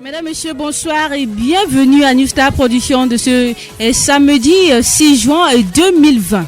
Mesdames, Messieurs, bonsoir et bienvenue à New Star Production de ce samedi 6 juin 2020.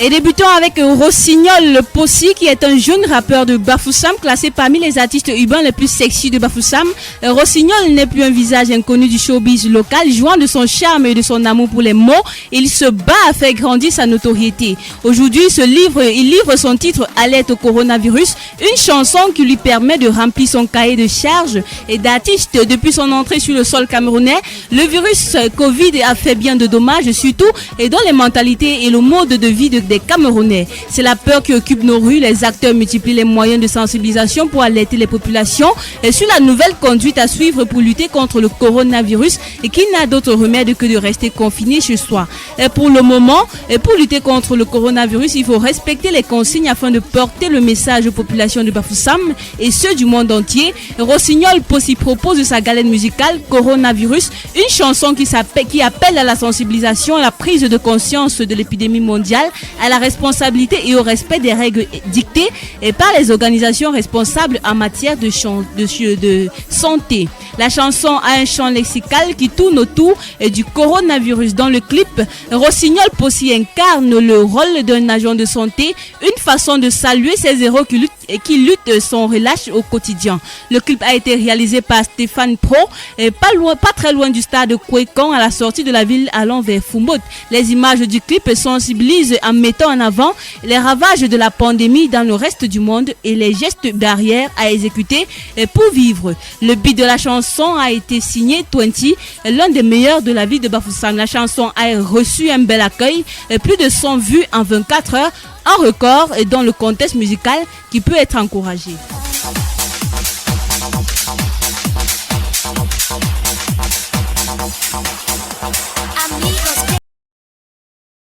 Et débutons avec Rossignol Possi, qui est un jeune rappeur de Bafoussam, classé parmi les artistes urbains les plus sexy de Bafoussam. Rossignol n'est plus un visage inconnu du showbiz local, jouant de son charme et de son amour pour les mots. Il se bat à faire grandir sa notoriété. Aujourd'hui, il livre son titre Alerte au coronavirus, une chanson qui lui permet de remplir son cahier de charges et d'artiste. Depuis son entrée sur le sol camerounais, le virus Covid a fait bien de dommages, surtout et dans les mentalités et le mode de vie des Camerounais. C'est la peur qui occupe nos rues. Les acteurs multiplient les moyens de sensibilisation pour alerter les populations et sur la nouvelle conduite à suivre pour lutter contre le coronavirus et qui n'a d'autre remède que de rester confiné chez soi. Et pour le moment, pour lutter contre le coronavirus, il faut respecter les consignes afin de porter le message aux populations de Bafoussam et ceux du monde entier. Rossignol Possi propose de sa galette musicale Coronavirus, une chanson qui appelle à la sensibilisation, à la prise de conscience de l'épidémie mondiale, à la responsabilité et au respect des règles dictées par les organisations responsables en matière de santé. La chanson a un chant lexical qui tourne autour du coronavirus. Dans le clip, Rossignol Possi incarne le rôle d'un agent de santé, une façon de saluer ces héros qui luttent sans relâche au quotidien. Le clip a été réalisé par Stéphane Pro, pas très loin du stade de Kouékan, à la sortie de la ville allant vers Fumot. Les images du clip sensibilisent en mettant en avant les ravages de la pandémie dans le reste du monde et les gestes barrières à exécuter pour vivre. Le beat de la chanson a été signé 20, l'un des meilleurs de la ville de Bafoussam. La chanson a reçu un bel accueil, plus de 100 vues en 24 heures, un record dans le contexte musical qui peut être encouragé.